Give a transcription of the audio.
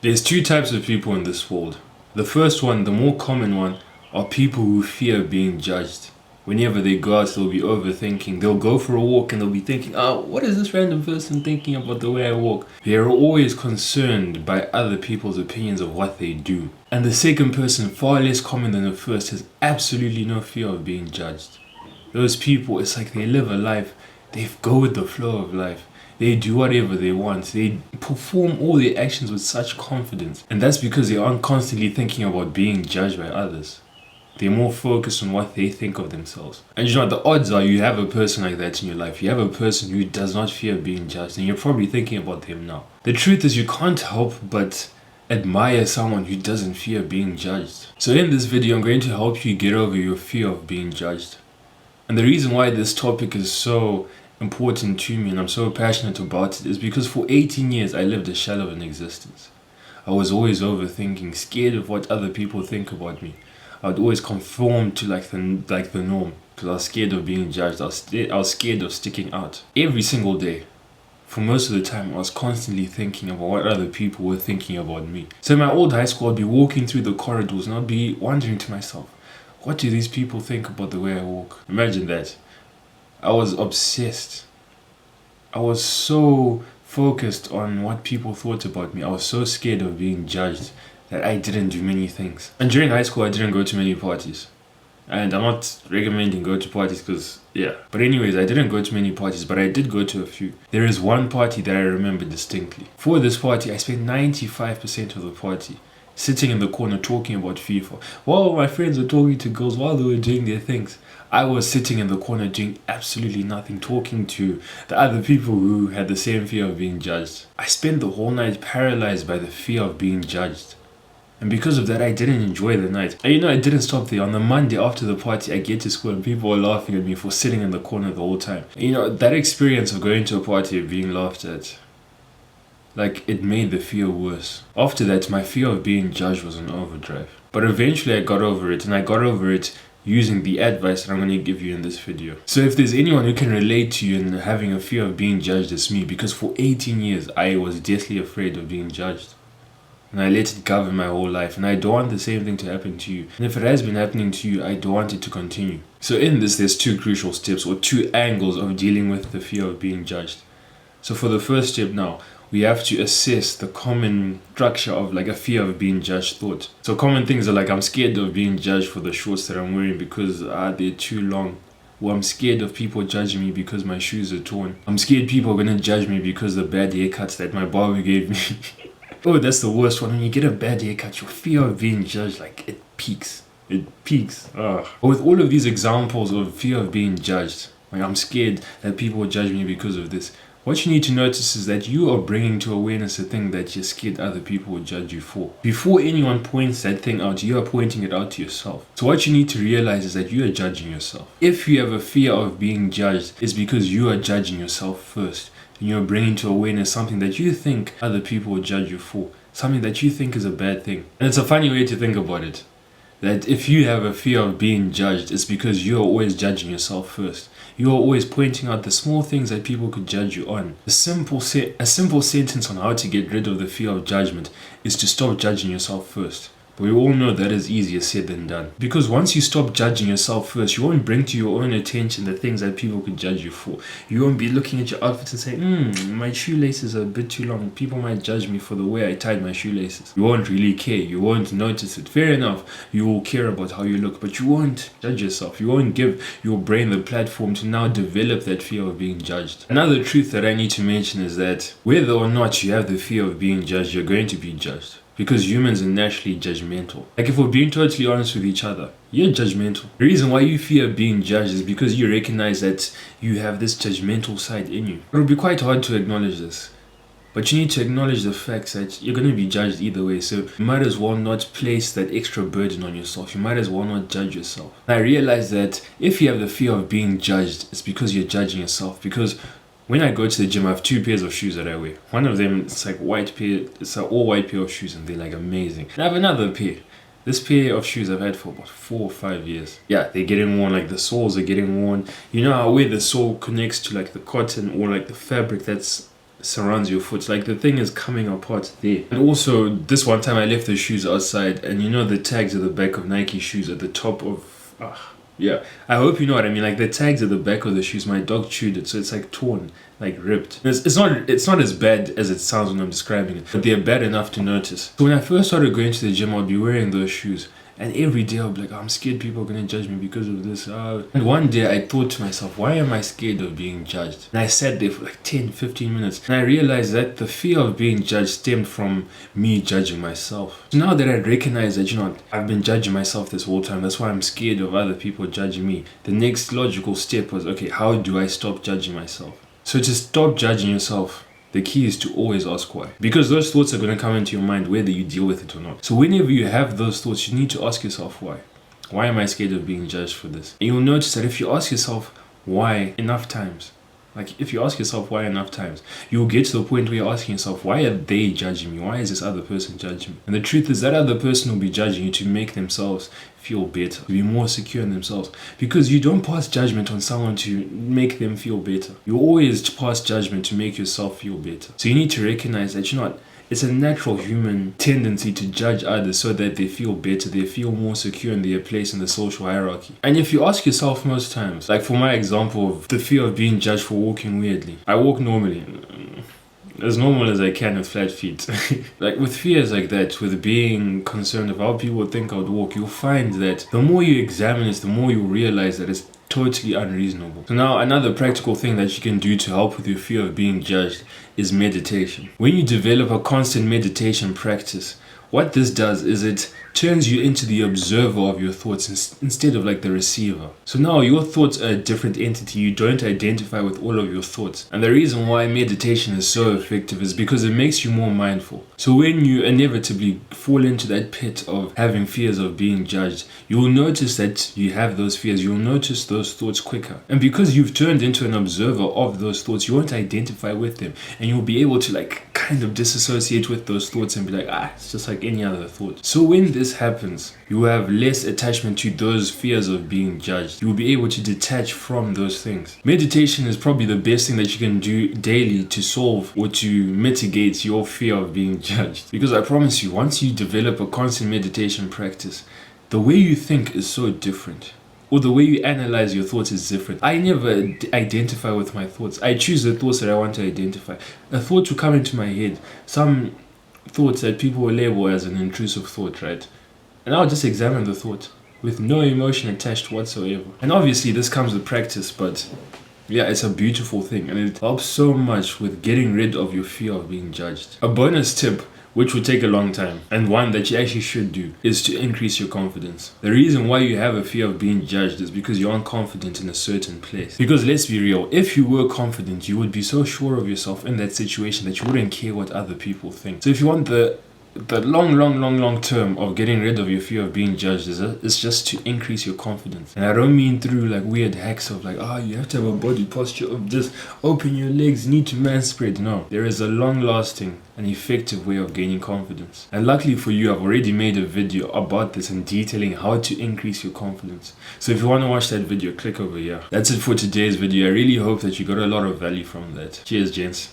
There's two types of people in this world. The first one, the more common one, are people who fear being judged. Whenever they go out, they'll be overthinking. They'll go for a walk and they'll be thinking, oh, what is this random person thinking about the way I walk? They're always concerned by other people's opinions of what they do. And the second person, far less common than the first, has absolutely no fear of being judged. Those people, it's like they live a life, they go with the flow of life. They do whatever they want. They perform all their actions with such confidence. And that's because they aren't constantly thinking about being judged by others. They're more focused on what they think of themselves. And you know what, the odds are you have a person like that in your life. You have a person who does not fear being judged, and you're probably thinking about them now. The truth is, you can't help but admire someone who doesn't fear being judged. So in this video, I'm going to help you get over your fear of being judged. And the reason why this topic is so important to me and I'm so passionate about it is because for 18 years I lived a shell of an existence. I was always overthinking, scared of what other people think about me. I would always conform to like the norm because I was scared of being judged. I was scared of sticking out. Every single day, for most of the time, I was constantly thinking about what other people were thinking about me. So in my old high school, I'd be walking through the corridors and I'd be wondering to myself, what do these people think about the way I walk? Imagine that. I was obsessed. I was so focused on what people thought about me. I was so scared of being judged that I didn't do many things. And during high school, I didn't go to many parties. And I'm not recommending go to parties because, yeah. But anyways, I didn't go to many parties, but I did go to a few. There is one party that I remember distinctly. For this party, I spent 95% of the party sitting in the corner talking about FIFA. While my friends were talking to girls while they were doing their things, I was sitting in the corner doing absolutely nothing, talking to the other people who had the same fear of being judged. I spent the whole night paralyzed by the fear of being judged. And because of that, I didn't enjoy the night. And I didn't stop there. On the Monday after the party, I get to school and people were laughing at me for sitting in the corner the whole time. And that experience of going to a party and being laughed at, it made the fear worse. After that, my fear of being judged was on overdrive. But eventually I got over it, and I got over it using the advice that I'm going to give you in this video. So if there's anyone who can relate to you in having a fear of being judged, it's me, because for 18 years I was deathly afraid of being judged. And I let it govern my whole life, and I don't want the same thing to happen to you. And if it has been happening to you, I don't want it to continue. So in this, there's two crucial steps or two angles of dealing with the fear of being judged. So for the first step now, we have to assess the common structure of a fear of being judged thought. So common things are I'm scared of being judged for the shorts that I'm wearing because they're too long. Or I'm scared of people judging me because my shoes are torn. I'm scared people are going to judge me because of the bad haircuts that my barber gave me. Oh, that's the worst one. When you get a bad haircut, your fear of being judged, it peaks. It peaks. Ugh. But with all of these examples of fear of being judged, I'm scared that people will judge me because of this. What you need to notice is that you are bringing to awareness a thing that you're scared other people will judge you for. Before anyone points that thing out, you are pointing it out to yourself. So what you need to realize is that you are judging yourself. If you have a fear of being judged, it's because you are judging yourself first. And you're bringing to awareness something that you think other people will judge you for. Something that you think is a bad thing. And it's a funny way to think about it. That if you have a fear of being judged, it's because you're always judging yourself first. You're always pointing out the small things that people could judge you on. A simple sentence on how to get rid of the fear of judgment is to stop judging yourself first. But we all know that is easier said than done. Because once you stop judging yourself first, you won't bring to your own attention the things that people could judge you for. You won't be looking at your outfit and saying, my shoelaces are a bit too long. People might judge me for the way I tied my shoelaces. You won't really care. You won't notice it. Fair enough, you will care about how you look, but you won't judge yourself. You won't give your brain the platform to now develop that fear of being judged. Another truth that I need to mention is that whether or not you have the fear of being judged, you're going to be judged. Because humans are naturally judgmental. If we're being totally honest with each other, you're judgmental. The reason why you fear being judged is because you recognize that you have this judgmental side in you. It will be quite hard to acknowledge this. But you need to acknowledge the fact that you're going to be judged either way. So you might as well not place that extra burden on yourself. You might as well not judge yourself. And I realize that if you have the fear of being judged, it's because you're judging yourself. Because when I go to the gym, I have two pairs of shoes that I wear. One of them, it's it's an all white pair of shoes and they're amazing. And I have another pair. This pair of shoes I've had for about 4 or 5 years. Yeah, they're getting worn, the soles are getting worn. You know how where the sole connects to the cotton or the fabric that's surrounds your foot. Like the thing is coming apart there. And also, this one time I left the shoes outside, and you know the tags at the back of Nike shoes at the top of. Yeah, I hope you know what I mean. Like the tags at the back of the shoes, my dog chewed it, so it's like torn, like ripped. It's not as bad as it sounds when I'm describing it, but they're bad enough to notice. So when I first started going to the gym, I'd be wearing those shoes. And every day I'll be like, I'm scared people are going to judge me because of this. And one day I thought to myself, why am I scared of being judged? And I sat there for like 10, 15 minutes. And I realized that the fear of being judged stemmed from me judging myself. So now that I recognize that, you know, I've been judging myself this whole time. That's why I'm scared of other people judging me. The next logical step was, okay, how do I stop judging myself? So to stop judging yourself, the key is to always ask why. Because those thoughts are going to come into your mind whether you deal with it or not. So whenever you have those thoughts, you need to ask yourself why. Why am I scared of being judged for this? And you'll notice that if you ask yourself why enough times, like if you ask yourself why enough times, you'll get to the point where you're asking yourself, why are they judging me? Why is this other person judging me? And the truth is that other person will be judging you to make themselves feel better, to be more secure in themselves. Because you don't pass judgment on someone to make them feel better. You always pass judgment to make yourself feel better. So you need to recognize that, you know what, it's a natural human tendency to judge others so that they feel better, they feel more secure in their place in the social hierarchy. And if you ask yourself most times, like for my example of the fear of being judged for walking weirdly, I walk normally, as normal as I can with flat feet. Like with fears like that, with being concerned of how people think I would walk, you'll find that the more you examine it, the more you realize that it's totally unreasonable. So now another practical thing that you can do to help with your fear of being judged is meditation. When you develop a constant meditation practice, what this does is it turns you into the observer of your thoughts instead of like the receiver. So now your thoughts are a different entity. You don't identify with all of your thoughts. And the reason why meditation is so effective is because it makes you more mindful. So when you inevitably fall into that pit of having fears of being judged, you will notice that you have those fears. You'll notice those thoughts quicker. And because you've turned into an observer of those thoughts, you won't identify with them. And you'll be able to like kind of disassociate with those thoughts and be like, it's just like any other thought. So when this happens, you have less attachment to those fears of being judged. You will be able to detach from those things. Meditation is probably the best thing that you can do daily to solve or to mitigate your fear of being judged. Because I promise you, once you develop a constant meditation practice, the way you think is so different. Or the way you analyze your thoughts is different. I never identify with my thoughts. I choose the thoughts that I want to identify. A thought will come into my head. Some thoughts that people will label as an intrusive thought, right? And I'll just examine the thought with no emotion attached whatsoever. And obviously this comes with practice, but yeah, it's a beautiful thing. And it helps so much with getting rid of your fear of being judged. A bonus tip, which will take a long time, and one that you actually should do, is to increase your confidence. The reason why you have a fear of being judged is because you're unconfident in a certain place. Because let's be real, if you were confident, you would be so sure of yourself in that situation that you wouldn't care what other people think. So if you want the long term of getting rid of your fear of being judged is just to increase your confidence. And I don't mean through like weird hacks of like, you have to have a body posture of just open your legs, knee to man spread. No, there is a long lasting and effective way of gaining confidence. And luckily for you, I've already made a video about this and detailing how to increase your confidence. So if you want to watch that video, click over here. That's it for today's video. I really hope that you got a lot of value from that. Cheers, gents.